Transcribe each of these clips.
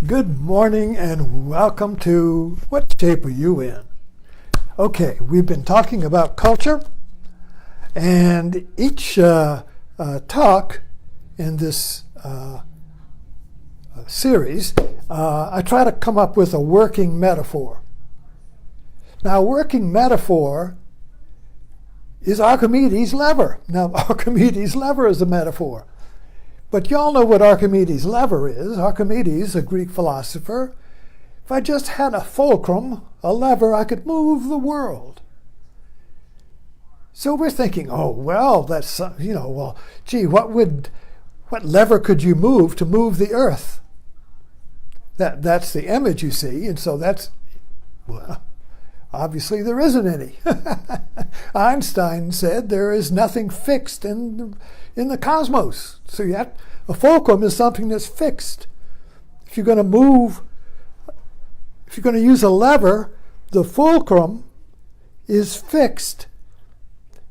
Good morning and welcome to What Shape Are You In? Okay, we've been talking about culture, and each talk in this series, I try to come up with a working metaphor. Now, a working metaphor is Archimedes' lever. Now, Archimedes' lever is a metaphor. But y'all know what Archimedes' lever is. Archimedes, a Greek philosopher, if I just had a fulcrum, a lever, I could move the world. So we're thinking, oh, well, that's, gee, what lever could you move to move the earth? That's the image you see, and so that's, well, obviously there isn't any. Einstein said there is nothing fixed in the cosmos. So a fulcrum is something that's fixed. If you're going to use a lever, the fulcrum is fixed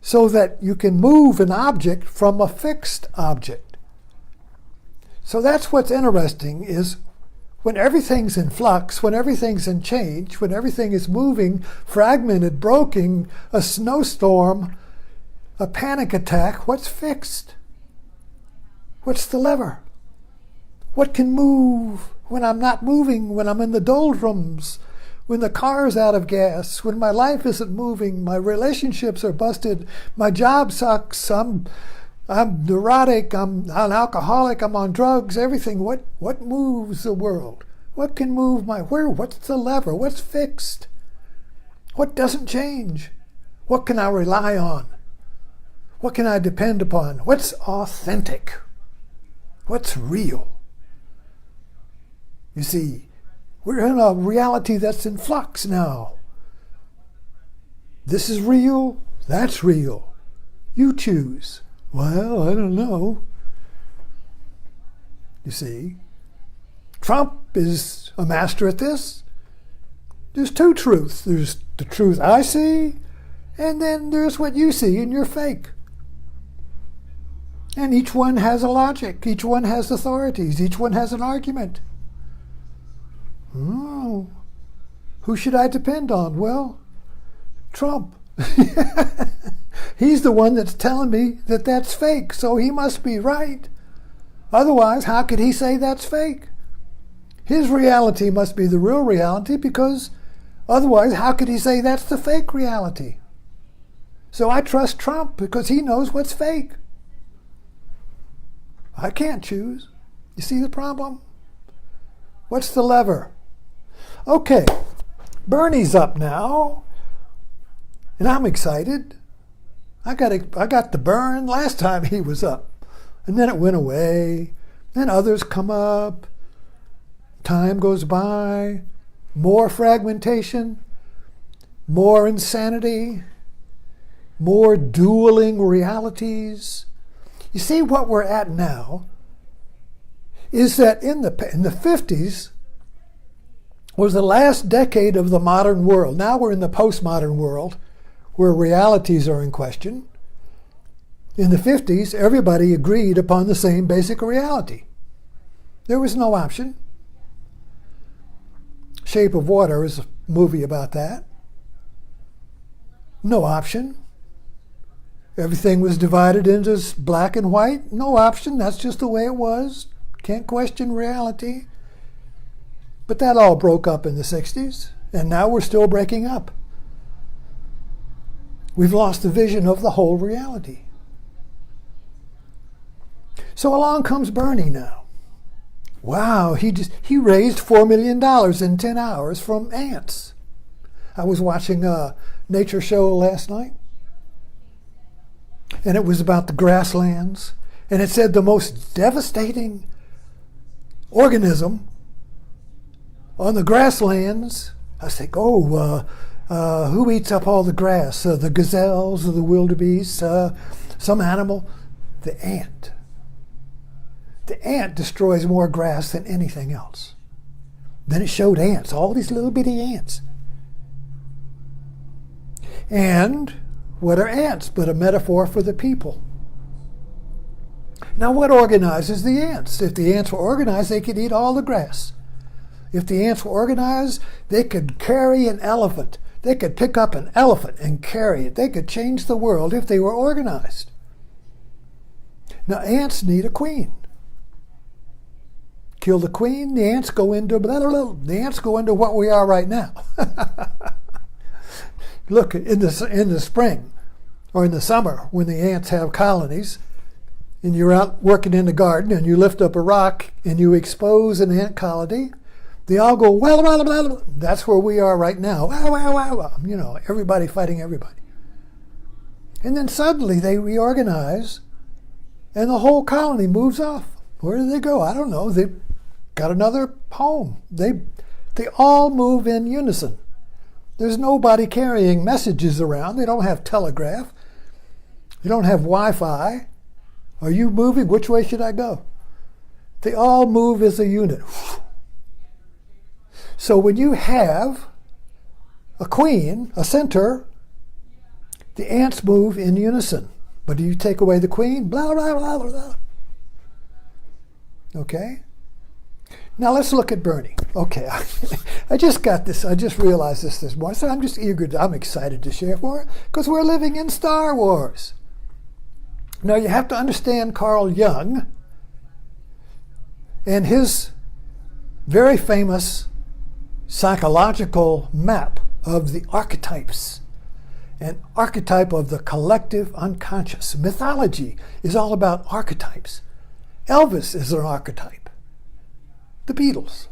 so that you can move an object from a fixed object. So that's what's interesting, is when everything's in flux, when everything's in change, when everything is moving, fragmented, broken, a snowstorm, a panic attack, what's fixed? What's the lever? What can move when I'm not moving, when I'm in the doldrums, when the car's out of gas, when my life isn't moving, my relationships are busted, my job sucks, I'm neurotic, I'm an alcoholic, I'm on drugs, everything. What moves the world? What can move what's the lever? What's fixed? What doesn't change? What can I rely on? What can I depend upon? What's authentic? What's real? You see, we're in a reality that's in flux now. This is real, that's real. You choose. Well, I don't know. You see, Trump is a master at this. There's two truths. There's the truth I see, and then there's what you see, and you're fake. And each one has a logic. Each one has authorities. Each one has an argument. Oh, who should I depend on? Well, Trump. He's the one that's telling me that that's fake, so he must be right. Otherwise, how could he say that's fake? His reality must be the real reality, because otherwise, how could he say that's the fake reality? So I trust Trump because he knows what's fake. I can't choose. You see the problem? What's the lever? Okay, Bernie's up now, and I'm excited. I got the burn last time he was up, and then it went away. Then others come up. Time goes by. More fragmentation, more insanity, more dueling realities. You see, what we're at now is that in the 50s was the last decade of the modern world. Now we're in the postmodern world where realities are in question. In the 50s, everybody agreed upon the same basic reality. There was no option. Shape of Water is a movie about that. No option. Everything was divided into black and white. No option. That's just the way it was. Can't question reality. But that all broke up in the 60s, and now we're still breaking up. We've lost the vision of the whole reality. So along comes Bernie now. Wow, he raised $4 million in 10 hours from ants. I was watching a nature show last night, and it was about the grasslands, and it said the most devastating organism on the grasslands. I was thinking, who eats up all the grass? The gazelles or the wildebeest? Some animal? The ant. The ant destroys more grass than anything else. Then it showed ants, all these little bitty ants. And what are ants but a metaphor for the people? Now, what organizes the ants? If the ants were organized, they could eat all the grass. If the ants were organized, they could carry an elephant. They could pick up an elephant and carry it. They could change the world if they were organized. Now, ants need a queen. Kill the queen, the ants go into what we are right now. Look, in the spring or in the summer, when the ants have colonies, and you're out working in the garden and you lift up a rock and you expose an ant colony, they all go, well, that's where we are right now. Everybody fighting everybody. And then suddenly they reorganize and the whole colony moves off. Where do they go? I don't know. They've got another home. They all move in unison. There's nobody carrying messages around. They don't have telegraph. They don't have Wi-Fi. Are you moving? Which way should I go? They all move as a unit. So when you have a queen, a center, the ants move in unison. But do you take away the queen? Blah, blah, blah, blah, blah. Okay? Now let's look at Bernie. Okay, I just got this. I just realized this morning. So I'm excited to share for it because we're living in Star Wars. Now you have to understand Carl Jung and his very famous psychological map of the archetypes. An archetype of the collective unconscious. Mythology is all about archetypes. Elvis is an archetype. The Beatles.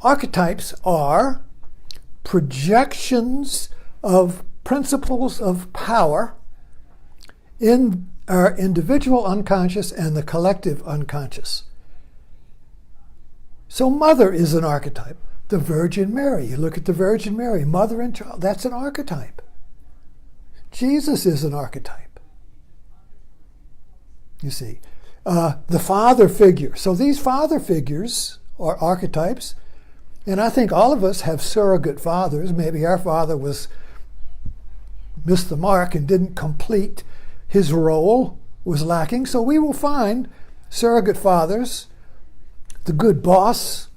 Archetypes are projections of principles of power in our individual unconscious and the collective unconscious. So mother is an archetype. The Virgin Mary. You look at the Virgin Mary, mother and child, that's an archetype. Jesus is an archetype. You see. The father figure. So these father figures are archetypes, and I think all of us have surrogate fathers. Maybe our father missed the mark and didn't complete his role, was lacking. So we will find surrogate fathers, the good boss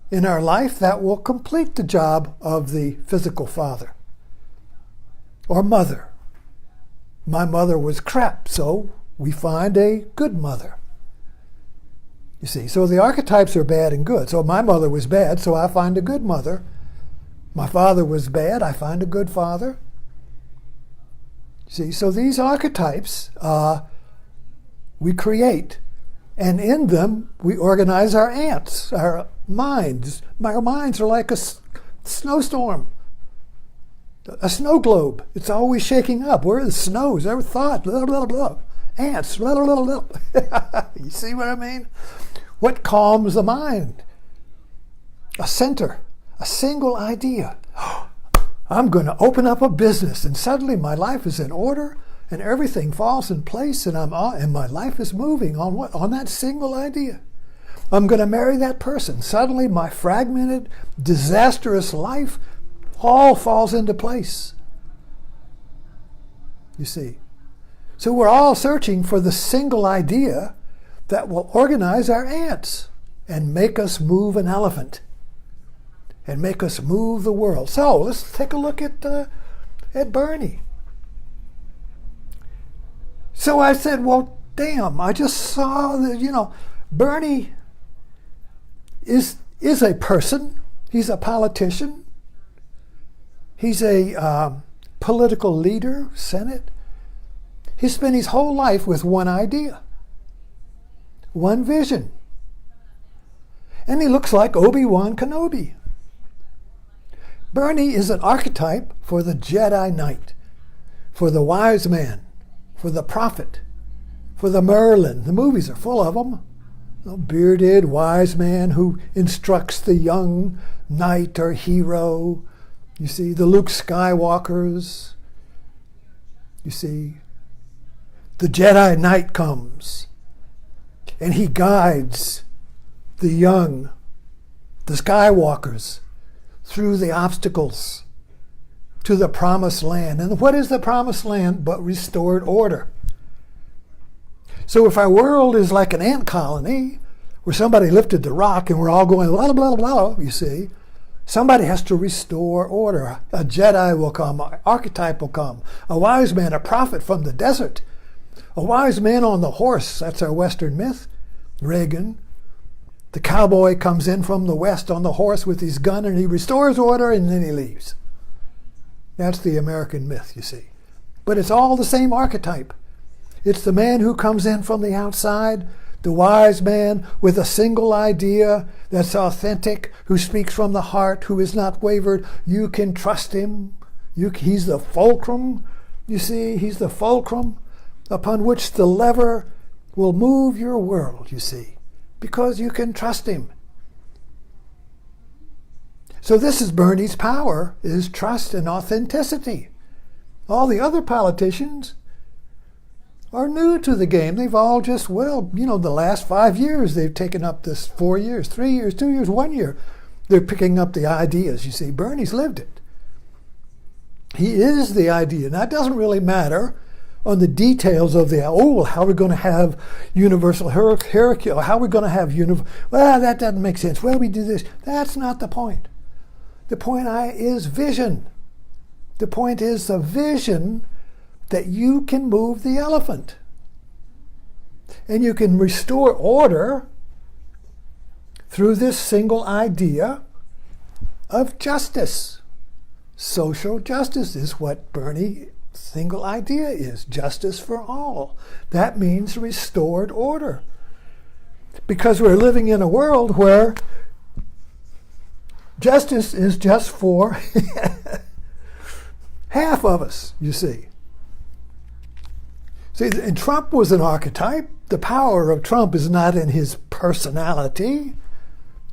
in our life that will complete the job of the physical father or mother. My mother was crap, so we find a good mother. You see, so the archetypes are bad and good. So my mother was bad, so I find a good mother. My father was bad, I find a good father. See, so these archetypes we create, and in them we organize our ants, our minds. Our minds are like a snowstorm, a snow globe. It's always shaking up. Where are the snows? Every thought, blah, blah, blah. Ants, blah, blah, blah, blah. You see what I mean? What calms the mind? A center, a single idea. I'm going to open up a business, and suddenly my life is in order, and everything falls in place, and my life is moving on what? On that single idea. I'm going to marry that person. Suddenly my fragmented, disastrous life all falls into place. You see. So we're all searching for the single idea that will organize our ants and make us move an elephant and make us move the world. So let's take a look at Bernie. So I said, well, damn, I just saw that, Bernie is a person. He's a politician. He's a political leader, Senate. He spent his whole life with one idea, one vision. And he looks like Obi-Wan Kenobi. Bernie is an archetype for the Jedi Knight, for the wise man, for the prophet, for the Marlin. The movies are full of them. A bearded wise man who instructs the young knight or hero. You see, the Luke Skywalkers. You see, the Jedi Knight comes and he guides the young, the Skywalkers, through the obstacles to the promised land. And what is the promised land but restored order? So if our world is like an ant colony, where somebody lifted the rock and we're all going blah, blah, blah, you see. Somebody has to restore order. A Jedi will come, an archetype will come, a wise man, a prophet from the desert, a wise man on the horse. That's our Western myth. Reagan. The cowboy comes in from the west on the horse with his gun and he restores order and then he leaves. That's the American myth, you see. But it's all the same archetype. It's the man who comes in from the outside, the wise man with a single idea that's authentic, who speaks from the heart, who is not wavered. You can trust him. He's the fulcrum, you see. He's the fulcrum upon which the lever will move your world, you see, because you can trust him. So this is Bernie's power, is trust and authenticity. All the other politicians are new to the game. They've all just, the last 5 years they've taken up this, 4 years, 3 years, 2 years, 1 year. They're picking up the ideas, you see. Bernie's lived it. He is the idea. Now, it doesn't really matter on the details of how are we going to have universal hierarchy, or how are we going to have that doesn't make sense. Well, we do this. That's not the point. The point is vision. The point is the vision that you can move the elephant. And you can restore order through this single idea of justice. Social justice is what Bernie's single idea is. Justice for all. That means restored order. Because we're living in a world where justice is just for half of us, you see. See, and Trump was an archetype. The power of Trump is not in his personality.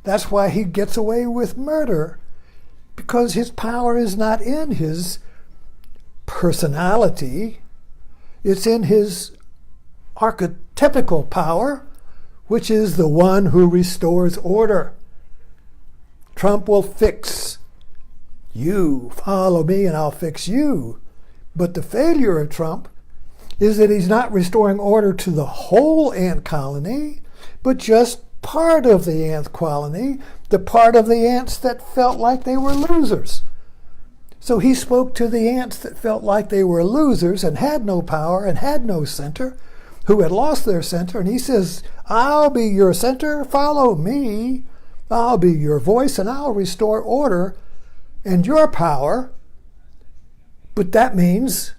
That's why he gets away with murder, because his power is not in his personality. It's in his archetypical power, which is the one who restores order. Trump will fix you. Follow me and I'll fix you. But the failure of Trump is that he's not restoring order to the whole ant colony, but just part of the ant colony, the part of the ants that felt like they were losers. So he spoke to the ants that felt like they were losers and had no power and had no center, who had lost their center, and he says, I'll be your center, follow me. I'll be your voice and I'll restore order and your power. But that means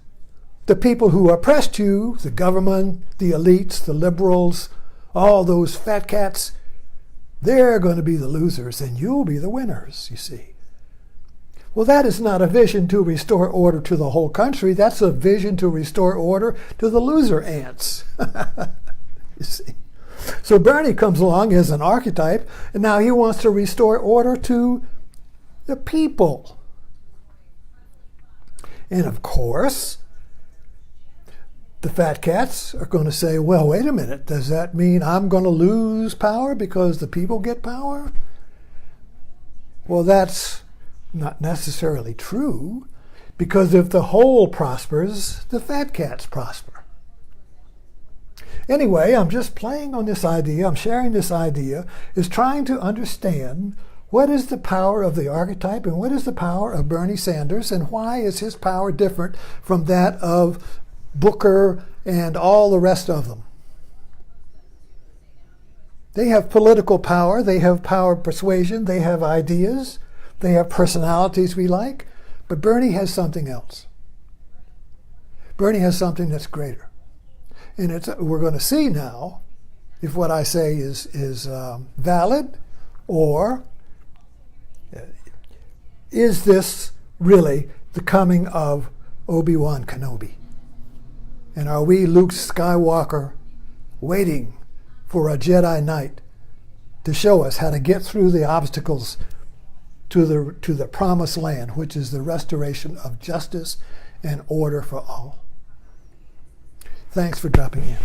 the people who oppressed you, the government, the elites, the liberals, all those fat cats, they're going to be the losers and you'll be the winners, you see. Well, that is not a vision to restore order to the whole country. That's a vision to restore order to the loser ants. You see. So Bernie comes along as an archetype, and now he wants to restore order to the people. And of course, the fat cats are going to say, well, wait a minute, does that mean I'm going to lose power because the people get power? Well, that's not necessarily true, because if the whole prospers, the fat cats prosper. Anyway, I'm just playing on this idea, I'm sharing this idea, is trying to understand what is the power of the archetype and what is the power of Bernie Sanders, and why is his power different from that of Booker and all the rest of them. They have political power, they have power of persuasion, they have ideas, they have personalities we like, but Bernie has something else. Bernie has something that's greater. And we're going to see now if what I say is valid, or is this really the coming of Obi-Wan Kenobi? And are we, Luke Skywalker, waiting for a Jedi Knight to show us how to get through the obstacles to the promised land, which is the restoration of justice and order for all? Thanks for dropping in.